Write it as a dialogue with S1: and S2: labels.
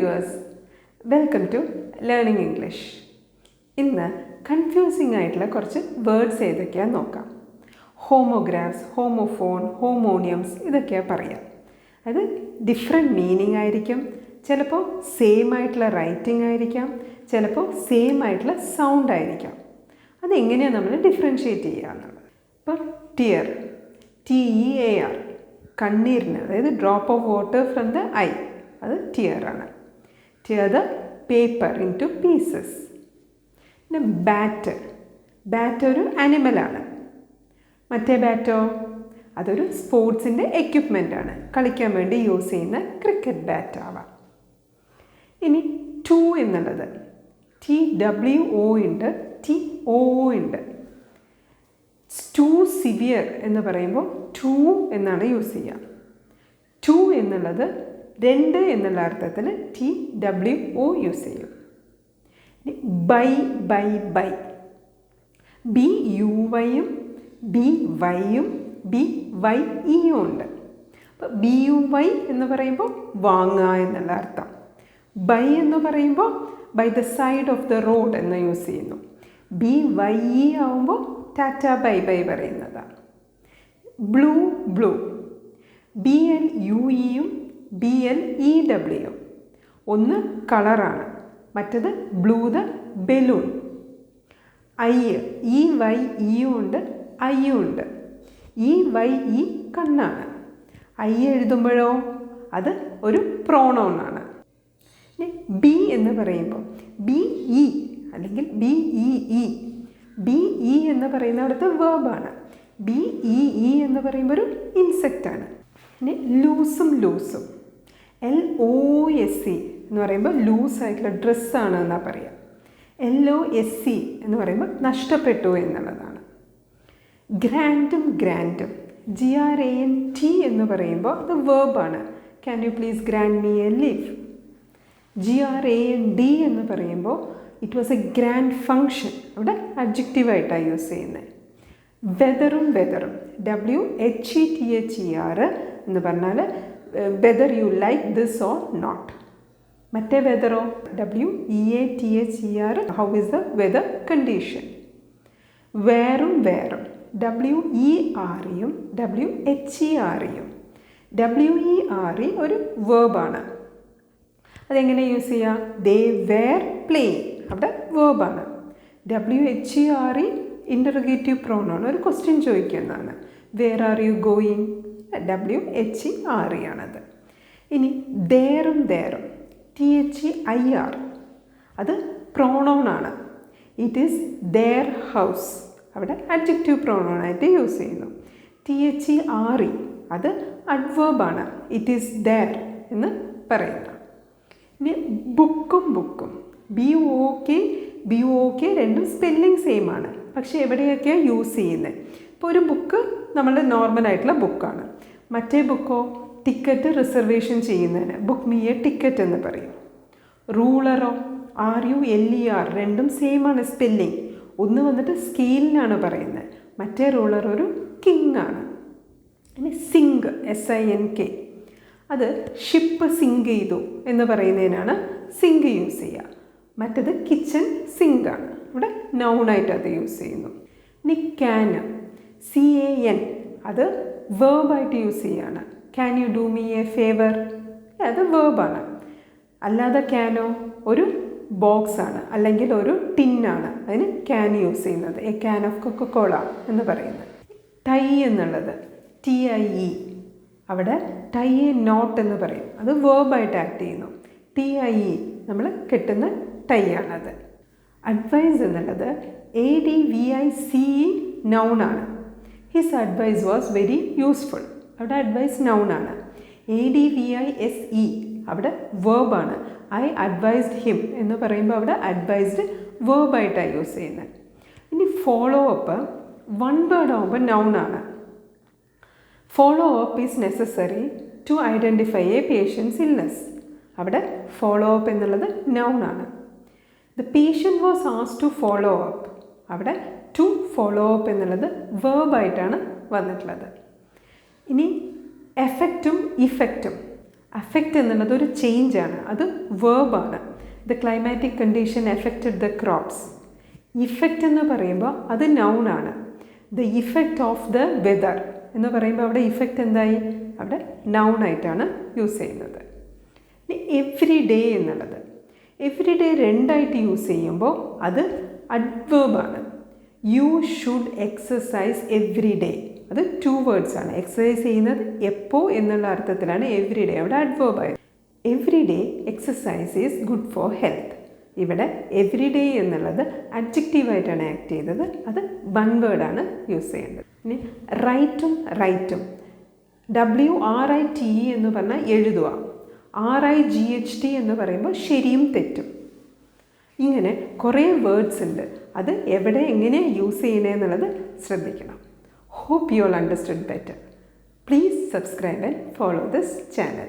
S1: Viewers, welcome to learning English. ഇന്ന് confusing ആയിട്ടുള്ള കുറച്ച് വേർഡ്സ് ഏതൊക്കെയാണെന്ന് നോക്കാം. ഹോമോഗ്രാഫ്സ്, ഹോമോഫോൺ, ഹോമോണിയംസ് ഇതൊക്കെയാണ് പറയാം. അത് ഡിഫറെൻറ്റ് മീനിങ് ആയിരിക്കും. ചിലപ്പോൾ സെയിം ആയിട്ടുള്ള റൈറ്റിംഗ് ആയിരിക്കാം, ചിലപ്പോൾ സെയിം ആയിട്ടുള്ള സൗണ്ട് ആയിരിക്കാം. അതെങ്ങനെയാണ് നമ്മൾ ഡിഫറൻഷ്യേറ്റ് ചെയ്യുക എന്നുള്ളത്. ഇപ്പോൾ ടിയർ, TEAR, കണ്ണീരിന്, അതായത് drop of water from the eye, അത് ടിയർ ആണ്. Tear the paper into pieces. പിന്നെ ബാറ്റ് ഒരു ആനിമലാണ്. മറ്റേ ബാറ്റോ അതൊരു സ്പോർട്സിൻ്റെ എക്യുപ്മെൻ്റാണ്, കളിക്കാൻ വേണ്ടി യൂസ് ചെയ്യുന്ന ക്രിക്കറ്റ് ബാറ്റ് ആവാം. ഇനി ടു എന്നുള്ളത് TWO ഉണ്ട്, TOO ഉണ്ട്. ടു സിവിയർ എന്ന് പറയുമ്പോൾ ടു എന്നാണ് യൂസ് ചെയ്യുക. ടു എന്നുള്ളത് രണ്ട് എന്നുള്ള അർത്ഥത്തിൽ TWO യൂസ് ചെയ്യും. ബൈ BUYയും BYയും BYEയും ഉണ്ട്. അപ്പോൾ BUY എന്ന് പറയുമ്പോൾ വാങ്ങുക എന്നുള്ള അർത്ഥം. ബൈ എന്ന് പറയുമ്പോൾ by the side of the road എന്ന് യൂസ് ചെയ്യുന്നു. BYE ആവുമ്പോൾ ടാറ്റ ബൈ പറയുന്നതാണ്. ബ്ലൂ BLUEയും BLEWയും. ഒന്ന് കളറാണ്, മറ്റത് ബ്ലൂ ദ ബലൂൺ. EYEയും ഉണ്ട്, ഐയും ഉണ്ട്. EYE കണ്ണാണ്. ഐ എഴുതുമ്പോഴോ അത് ഒരു പ്രോണൗണാണ്. ബി എന്ന് പറയുമ്പോൾ BE അല്ലെങ്കിൽ BEE. BE എന്ന് പറയുന്നിടത്ത് വേർബാണ്. BEE എന്ന് പറയുമ്പോൾ ഒരു ഇൻസെക്റ്റാണ്. പിന്നെ ലൂസും LOSE എന്ന് പറയുമ്പോൾ ലൂസായിട്ടുള്ള ഡ്രസ്സാണ് എന്നാണ് പറയുക. LOSE എന്ന് പറയുമ്പോൾ നഷ്ടപ്പെട്ടു എന്നുള്ളതാണ്. ഗ്രാൻഡും GRANT എന്ന് പറയുമ്പോൾ അത് വേർബാണ്. Can you please grant me a leave. GRAND എന്ന് പറയുമ്പോൾ it was a grand function, അവിടെ അഡ്ജക്റ്റീവായിട്ടാണ് യൂസ് ചെയ്യുന്നത്. വെതറും WHETHER എന്ന് പറഞ്ഞാൽ whether you like this or not. മറ്റേ വെതറോ WEATHER, how is the weather condition. വേറും WEREയും WHEREയും. WERE ഒരു വേർബാണ്. അതെങ്ങനെ യൂസ് ചെയ്യുക? ദേ വേർ പ്ലേയിങ്, അവിടെ വേർബാണ്. WHERE ഇൻ്റർഗേറ്റീവ് പ്രോണൗൺ, ഒരു ക്വസ്റ്റ്യൻ ചോദിക്കുന്നതാണ്. Where are you going? WHERE ആണത്. ഇനി ദേറും THEIR, അത് പ്രോണൗൺ ആണ്. ഇറ്റ് ഈസ് ദെയർ ഹൗസ്, അവിടെ അഡ്ജക്റ്റീവ് പ്രോണൗൺ ആയിട്ട് യൂസ് ചെയ്യുന്നു. THERE അത് അഡ്വേർബാണ്. ഇറ്റ് ഈസ് ദെയർ എന്ന് പറയുന്നു. ഇനി ബുക്കും BOK രണ്ടും സ്പെല്ലിംഗ് സെയിം ആണ്, പക്ഷേ എവിടെയൊക്കെയാണ് യൂസ് ചെയ്യുന്നത്. ഇപ്പോൾ ഒരു ബുക്ക് നമ്മളുടെ നോർമലായിട്ടുള്ള ബുക്കാണ്. മറ്റേ ബുക്കോ ടിക്കറ്റ് റിസർവേഷൻ ചെയ്യുന്നതിന് ബുക്ക് മീ എ ടിക്കറ്റ് എന്ന് പറയും. റൂളറോ RULER രണ്ടും സെയിം ആണ് സ്പെല്ലിംഗ്. ഒന്ന് വന്നിട്ട് സ്കെയിലിനാണ് പറയുന്നത്, മറ്റേ റൂളർ ഒരു കിങ് ആണ്. ഇനി സിങ്ക് SINK, അത് ഷിപ്പ് സിങ്ക് ചെയ്തു എന്ന് പറയുന്നതിനാണ് സിങ്ക് യൂസ് ചെയ്യുക. മറ്റത് കിച്ചൺ സിങ്കാണ്, ഇവിടെ നൗണായിട്ട് അത് യൂസ് ചെയ്യുന്നു. ഇനി CAN, അത് വേർബായിട്ട് യൂസ് ചെയ്യുകയാണ്. Can you do me A favour, അത് വേർബാണ്. അല്ലാതെ ക്യാനോ ഒരു ബോക്സാണ് അല്ലെങ്കിൽ ഒരു ടിന്നാണ്, അതിന് ക്യാൻ യൂസ് ചെയ്യുന്നത്. എ ക്യാൻ ഓഫ് കൊക്കക്കോള എന്ന് പറയുന്നത്. ടൈ എന്നുള്ളത് TIE, അവിടെ ടൈ എ നോട്ട് എന്ന് പറയും, അത് വേർബായിട്ട് ആക്ട് ചെയ്യുന്നു. TIE നമ്മൾ കെട്ടുന്ന ടൈ ആണത്. അഡ്വൈസ് എന്നുള്ളത് ADVICE നൗണാണ്. His advice was very useful, അവിടെ അഡ്വൈസ് നൗണാണ്. ADVISE അവിടെ വേർബാണ്. ഐ അഡ്വൈസ്ഡ് ഹിം എന്ന് പറയുമ്പോൾ അവിടെ അഡ്വൈസ്ഡ് വേർബായിട്ടാണ് യൂസ് ചെയ്യുന്നത്. ഇനി ഫോളോ അപ്പ് വൺ വേർഡ് ആകുമ്പോൾ നൗണാണ്. Follow up is necessary to identify a patient's illness, അവിടെ ഫോളോ അപ്പ് എന്നുള്ളത് നൗണാണ്. The patient was asked to follow up, അവിടെ ടു ഫോളോ അപ്പ് എന്നുള്ളത് വേർബായിട്ടാണ് വന്നിട്ടുള്ളത്. ഇനി എഫക്റ്റും ഇഫക്റ്റും അഫക്റ്റ് എന്നുള്ളത് ഒരു ചേഞ്ചാണ്, അത് വേർബാണ്. The climatic condition affected the crops. Effect എന്ന് പറയുമ്പോൾ അത് നൗണാണ്. The effect of the weather എന്ന് പറയുമ്പോൾ അവിടെ ഇഫക്റ്റ് എന്തായി? അവിടെ നൗണായിട്ടാണ് യൂസ് ചെയ്യുന്നത്. ഇനി എവ്രി ഡേ എന്നുള്ളത്, എവ്രി ഡേ രണ്ടായിട്ട് യൂസ് ചെയ്യുമ്പോൾ അത് അഡ്വേർബാണ്. You should exercise every day, അത് 2 വേർഡ്സ് ആണ്. എക്സസൈസ് ചെയ്യുന്നത് എപ്പോൾ എന്നുള്ള അർത്ഥത്തിലാണ് എവ്രി ഡേ അവിടെ അഡ്വേർബായത്. Every day exercise is good for health. ഇവിടെ എവ്രി ഡേ എന്നുള്ളത് അഡ്ജക്റ്റീവായിട്ടാണ് ആക്ട് ചെയ്തത്, അത് 1 വേർഡാണ് യൂസ് ചെയ്യേണ്ടത്. ഇനി റൈറ്റും റൈറ്റും, WRITE എന്ന് പറഞ്ഞാൽ എഴുതുക, RIGHT എന്ന് പറയുമ്പോൾ ശരിയും തെറ്റും. ഇങ്ങനെ കുറേ വേർഡ്സ് ഉണ്ട്, അത് എവിടെ എങ്ങനെ യൂസ് ചെയ്യണേ എന്നുള്ളത് ശ്രദ്ധിക്കണം. Hope you all understood better. Please subscribe and follow this channel.